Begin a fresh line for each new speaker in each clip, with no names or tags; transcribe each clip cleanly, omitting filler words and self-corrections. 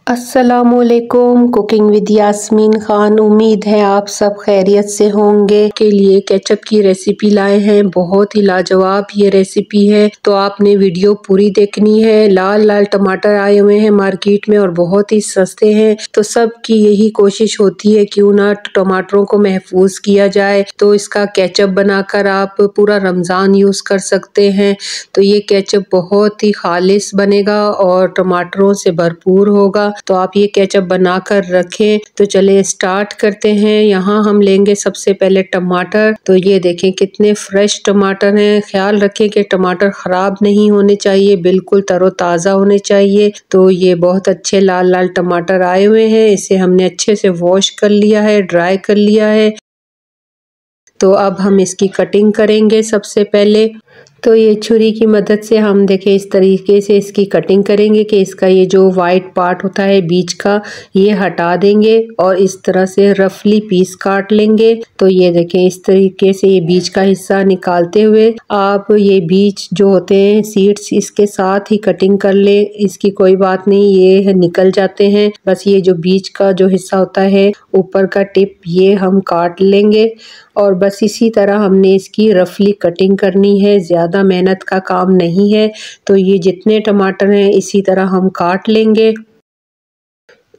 अस्सलाम वालेकुम। Cooking with Yasmin Khan. उम्मीद है आप सब खैरियत से होंगे। के लिए केचप की रेसिपी लाए हैं, बहुत ही लाजवाब ये रेसिपी है, तो आपने वीडियो पूरी देखनी है। लाल लाल टमाटर आए हुए हैं मार्केट में और बहुत ही सस्ते हैं, तो सबकी यही कोशिश होती है क्यों ना टमाटरों को महफूज किया जाए। तो इसका केचप बनाकर आप पूरा रमज़ान यूज़ कर सकते हैं। तो ये केचप बहुत ही खालिस बनेगा और टमाटरों से भरपूर होगा, तो आप ये केचप बनाकर रखें। तो चले स्टार्ट करते हैं। यहाँ हम लेंगे सबसे पहले टमाटर। तो ये देखें कितने फ्रेश टमाटर हैं। ख्याल रखें कि टमाटर खराब नहीं होने चाहिए, बिल्कुल तरोताज़ा होने चाहिए। तो ये बहुत अच्छे लाल लाल टमाटर आए हुए हैं। इसे हमने अच्छे से वॉश कर लिया है, ड्राई कर लिया है। तो अब हम इसकी कटिंग करेंगे सबसे पहले। तो ये छुरी की मदद से हम देखें इस तरीके से इसकी कटिंग करेंगे कि इसका ये जो वाइट पार्ट होता है बीच का, ये हटा देंगे और इस तरह से रफली पीस काट लेंगे। तो ये देखें इस तरीके से ये बीच का हिस्सा निकालते हुए आप ये बीज जो होते हैं सीड्स, इसके साथ ही कटिंग कर ले। इसकी कोई बात नहीं, ये निकल जाते हैं। बस ये जो बीच का जो हिस्सा होता है ऊपर का टिप, ये हम काट लेंगे और बस इसी तरह हमने इसकी रफली कटिंग करनी है। ज़्यादा मेहनत का काम नहीं है। तो ये जितने टमाटर हैं इसी तरह हम काट लेंगे।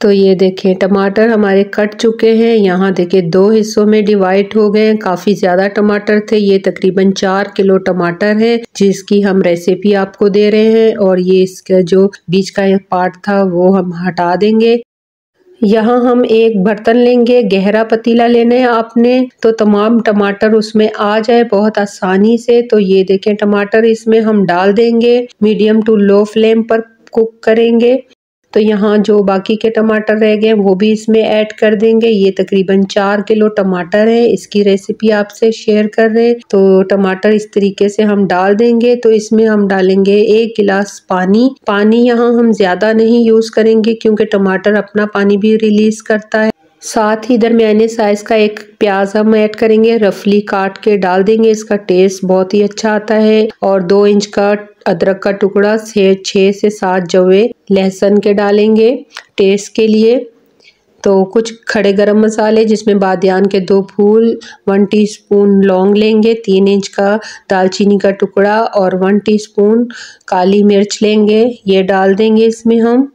तो ये देखें टमाटर हमारे कट चुके हैं। यहाँ देखें दो हिस्सों में डिवाइड हो गए हैं। काफ़ी ज़्यादा टमाटर थे, ये तकरीबन 4 किलो टमाटर है जिसकी हम रेसिपी आपको दे रहे हैं। और ये इसका जो बीच का एक पार्ट था वो हम हटा देंगे। यहाँ हम एक बर्तन लेंगे, गहरा पतीला लेना है आपने, तो तमाम टमाटर उसमें आ जाए बहुत आसानी से। तो ये देखें टमाटर इसमें हम डाल देंगे, मीडियम टू लो फ्लेम पर कुक करेंगे। तो यहाँ जो बाकी के टमाटर रह गए वो भी इसमें ऐड कर देंगे। ये तकरीबन 4 किलो टमाटर है, इसकी रेसिपी आपसे शेयर कर रहे हैं। तो टमाटर इस तरीके से हम डाल देंगे। तो इसमें हम डालेंगे 1 गिलास पानी। पानी यहाँ हम ज़्यादा नहीं यूज़ करेंगे क्योंकि टमाटर अपना पानी भी रिलीज़ करता है। साथ ही दरमियाने साइज का एक प्याज हम ऐड करेंगे, रफली काट के डाल देंगे। इसका टेस्ट बहुत ही अच्छा आता है। और 2 इंच का अदरक का टुकड़ा, 6 से 7 जवे लहसुन के डालेंगे टेस्ट के लिए। तो कुछ खड़े गरम मसाले जिसमें बादियान के 2 फूल, 1 टीस्पून लौंग लेंगे, 3 इंच का दालचीनी का टुकड़ा और 1 टीस्पून काली मिर्च लेंगे, ये डाल देंगे इसमें हम।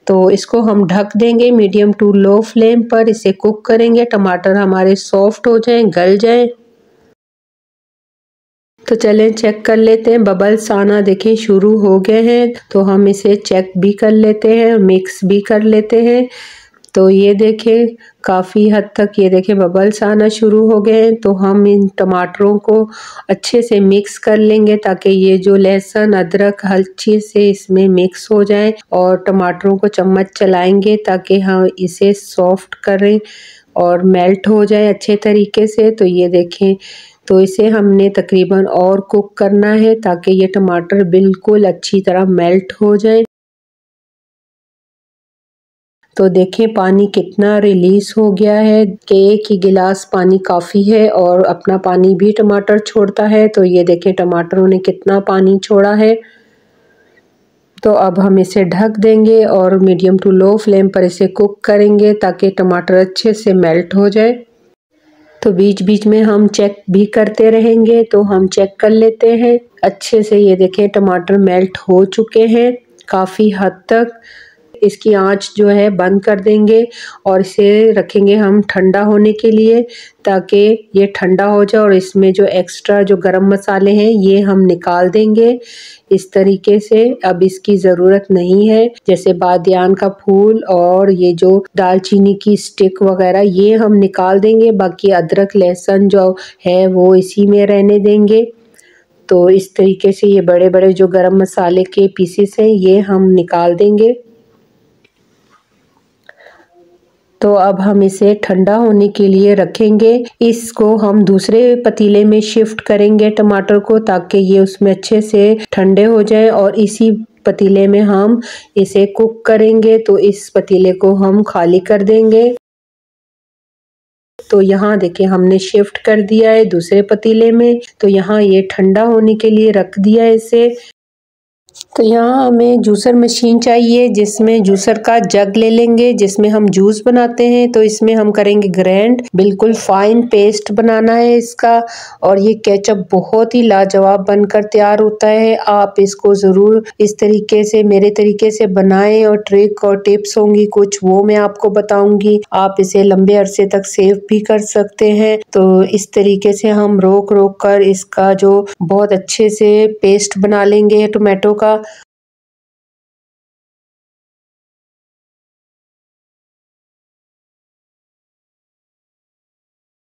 तो इसको हम ढक देंगे मीडियम टू लो फ्लेम पर, इसे कुक करेंगे। टमाटर हमारे सॉफ्ट हो जाएं, गल जाएं। तो चलें चेक कर लेते हैं। बबल्स आना देखें शुरू हो गए हैं, तो हम इसे चेक भी कर लेते हैं, मिक्स भी कर लेते हैं। तो ये देखें काफ़ी हद तक ये देखें बबल्स आना शुरू हो गए हैं। तो हम इन टमाटरों को अच्छे से मिक्स कर लेंगे ताकि ये जो लहसुन अदरक अच्छे से इसमें मिक्स हो जाए। और टमाटरों को चम्मच चलाएंगे ताकि हम इसे सॉफ्ट करें और मेल्ट हो जाए अच्छे तरीके से। तो ये देखें, तो इसे हमने तकरीबन और कुक करना है ताकि ये टमाटर बिल्कुल अच्छी तरह मेल्ट हो जाए। तो देखें पानी कितना रिलीज हो गया है कि 1 ही गिलास पानी काफ़ी है और अपना पानी भी टमाटर छोड़ता है। तो ये देखें टमाटरों ने कितना पानी छोड़ा है। तो अब हम इसे ढक देंगे और मीडियम टू लो फ्लेम पर इसे कुक करेंगे ताकि टमाटर अच्छे से मेल्ट हो जाए। तो बीच बीच में हम चेक भी करते रहेंगे। तो हम चेक कर लेते हैं अच्छे से। ये देखें टमाटर मेल्ट हो चुके हैं काफ़ी हद तक। इसकी आंच जो है बंद कर देंगे और इसे रखेंगे हम ठंडा होने के लिए ताकि ये ठंडा हो जाए। और इसमें जो एक्स्ट्रा जो गरम मसाले हैं ये हम निकाल देंगे इस तरीके से। अब इसकी ज़रूरत नहीं है, जैसे बादियान का फूल और ये जो दालचीनी की स्टिक वगैरह ये हम निकाल देंगे। बाकी अदरक लहसुन जो है वो इसी में रहने देंगे। तो इस तरीके से ये बड़े बड़े जो गरम मसाले के पीसेस हैं ये हम निकाल देंगे। तो अब हम इसे ठंडा होने के लिए रखेंगे। इसको हम दूसरे पतीले में शिफ्ट करेंगे टमाटर को ताकि ये उसमें अच्छे से ठंडे हो जाए और इसी पतीले में हम इसे कुक करेंगे। तो इस पतीले को हम खाली कर देंगे। तो यहाँ देखिए हमने शिफ्ट कर दिया है दूसरे पतीले में। तो यहाँ ये ठंडा होने के लिए रख दिया है इसे। तो यहाँ हमें जूसर मशीन चाहिए, जिसमें जूसर का जग ले लेंगे जिसमें हम जूस बनाते हैं। तो इसमें हम करेंगे ग्राइंड, बिल्कुल फाइन पेस्ट बनाना है इसका। और ये केचप बहुत ही लाजवाब बनकर तैयार होता है। आप इसको ज़रूर इस तरीके से, मेरे तरीके से बनाएं, और ट्रिक और टिप्स होंगी कुछ वो मैं आपको बताऊंगी। आप इसे लंबे अरसे तक सेव भी कर सकते हैं। तो इस तरीके से हम रोक रोक कर इसका जो बहुत अच्छे से पेस्ट बना लेंगे टोमेटो का।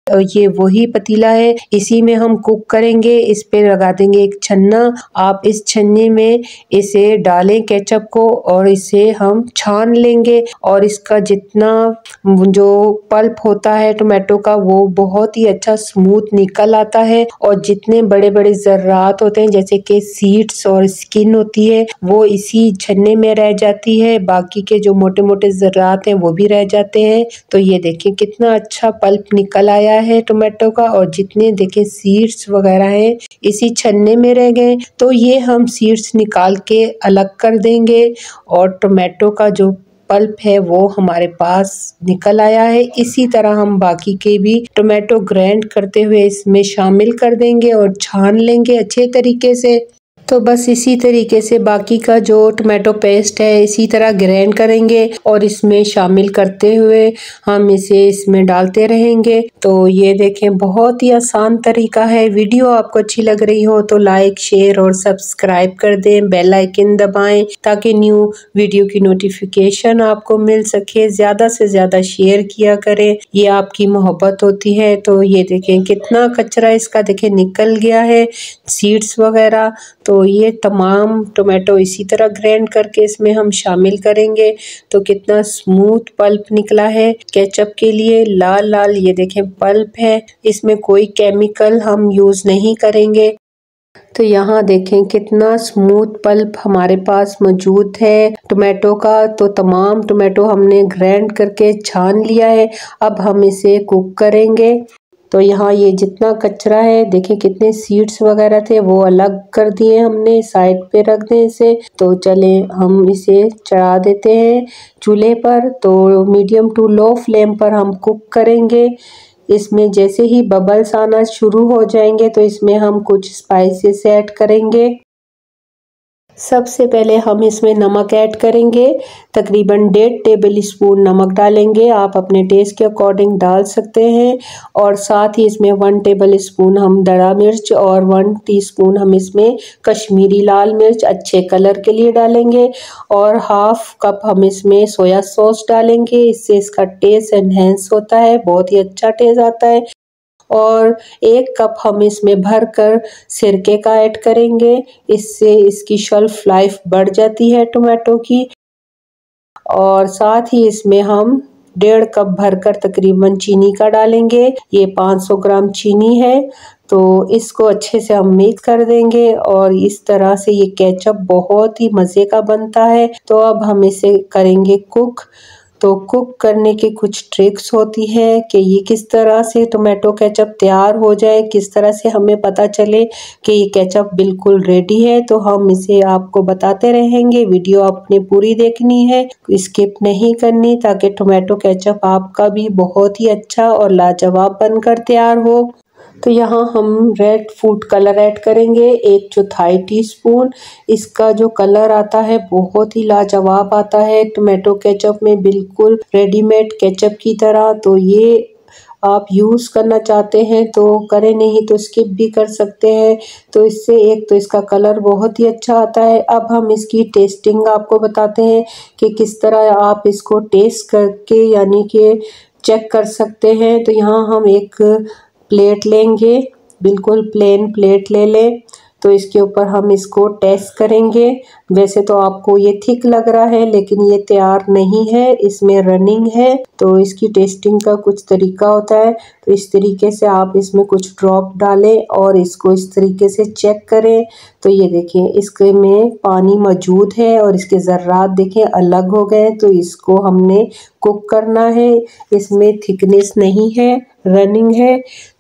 ये वही पतीला है, इसी में हम कुक करेंगे। इस पे लगा देंगे एक छन्ना। आप इस छन्ने में इसे डालें केचप को, और इसे हम छान लेंगे। और इसका जितना जो पल्प होता है टोमेटो का, वो बहुत ही अच्छा स्मूथ निकल आता है। और जितने बड़े बड़े ज़र्रात होते हैं, जैसे कि सीड्स और स्किन होती है, वो इसी छन्ने में रह जाती है। बाकी के जो मोटे मोटे ज़र्रात हैं वो भी रह जाते हैं। तो ये देखिए कितना अच्छा पल्प निकल आया है टोमेटो का। और जितने देखे सीड्स वगैरह हैं इसी छन्ने में रह गए। तो ये हम सीड्स निकाल के अलग कर देंगे, और टोमेटो का जो पल्प है वो हमारे पास निकल आया है। इसी तरह हम बाकी के भी टोमेटो ग्राइंड करते हुए इसमें शामिल कर देंगे और छान लेंगे अच्छे तरीके से। तो बस इसी तरीके से बाकी का जो टोमेटो पेस्ट है इसी तरह ग्राइंड करेंगे, और इसमें शामिल करते हुए हम इसे इसमें डालते रहेंगे। तो ये देखें बहुत ही आसान तरीका है। वीडियो आपको अच्छी लग रही हो तो लाइक, शेयर और सब्सक्राइब कर दें, बेल आइकन दबाएं ताकि न्यू वीडियो की नोटिफिकेशन आपको मिल सके। ज़्यादा से ज़्यादा शेयर किया करें, ये आपकी मोहब्बत होती है। तो ये देखें कितना कचरा इसका देखें निकल गया है, सीड्स वगैरह। तो ये तमाम टोमेटो इसी तरह ग्राइंड करके इसमें हम शामिल करेंगे। तो कितना स्मूथ पल्प निकला है केचप के लिए, लाल लाल ये देखें पल्प है। इसमें कोई केमिकल हम यूज़ नहीं करेंगे। तो यहाँ देखें कितना स्मूथ पल्प हमारे पास मौजूद है टोमेटो का। तो तमाम टोमेटो हमने ग्राइंड करके छान लिया है। अब हम इसे कुक करेंगे। तो यहाँ ये जितना कचरा है देखें, कितने सीड्स वगैरह थे वो अलग कर दिए हमने, साइड पे रख दें इसे। तो चले हम इसे चढ़ा देते हैं चूल्हे पर। तो मीडियम टू लो फ्लेम पर हम कुक करेंगे। इसमें जैसे ही बबल्स आना शुरू हो जाएंगे तो इसमें हम कुछ स्पाइसेस ऐड करेंगे। सबसे पहले हम इसमें नमक ऐड करेंगे, तकरीबन 1.5 टेबल स्पून नमक डालेंगे। आप अपने टेस्ट के अकॉर्डिंग डाल सकते हैं। और साथ ही इसमें 1 टेबल स्पून हम दड़ा मिर्च और 1 टीस्पून हम इसमें कश्मीरी लाल मिर्च अच्छे कलर के लिए डालेंगे। और हाफ कप हम इसमें सोया सॉस डालेंगे, इससे इसका टेस्ट एनहेंस होता है, बहुत ही अच्छा टेस्ट आता है। और 1 कप हम इसमें भरकर सिरके का ऐड करेंगे, इससे इसकी शेल्फ लाइफ बढ़ जाती है टोमेटो की। और साथ ही इसमें हम 1.5 कप भरकर तकरीबन चीनी का डालेंगे, ये 500 ग्राम चीनी है। तो इसको अच्छे से हम मिक्स कर देंगे, और इस तरह से ये केचप बहुत ही मज़े का बनता है। तो अब हम इसे करेंगे कुक। तो कुक करने की कुछ ट्रिक्स होती है कि ये किस तरह से टोमेटो केचप तैयार हो जाए, किस तरह से हमें पता चले कि ये केचप बिल्कुल रेडी है। तो हम इसे आपको बताते रहेंगे, वीडियो आपने पूरी देखनी है, स्किप नहीं करनी, ताकि टोमेटो केचप आपका भी बहुत ही अच्छा और लाजवाब बनकर तैयार हो। तो यहाँ हम रेड फूड कलर ऐड करेंगे 1/4 टीस्पून। इसका जो कलर आता है बहुत ही लाजवाब आता है टोमेटो केचप में, बिल्कुल रेडीमेड केचप की तरह। तो ये आप यूज़ करना चाहते हैं तो करें, नहीं तो स्किप भी कर सकते हैं। तो इससे एक तो इसका कलर बहुत ही अच्छा आता है। अब हम इसकी टेस्टिंग आपको बताते हैं कि किस तरह आप इसको टेस्ट करके यानी कि चेक कर सकते हैं। तो यहाँ हम एक प्लेट लेंगे, बिल्कुल प्लेन प्लेट ले लें। तो इसके ऊपर हम इसको टेस्ट करेंगे। वैसे तो आपको ये थिक लग रहा है, लेकिन ये तैयार नहीं है, इसमें रनिंग है। तो इसकी टेस्टिंग का कुछ तरीका होता है। तो इस तरीके से आप इसमें कुछ ड्रॉप डालें और इसको इस तरीके से चेक करें। तो ये देखें इसके में पानी मौजूद है और इसके ज़र्रात देखें अलग हो गए। तो इसको हमने कुक करना है, इसमें थिकनेस नहीं है, रनिंग है।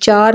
4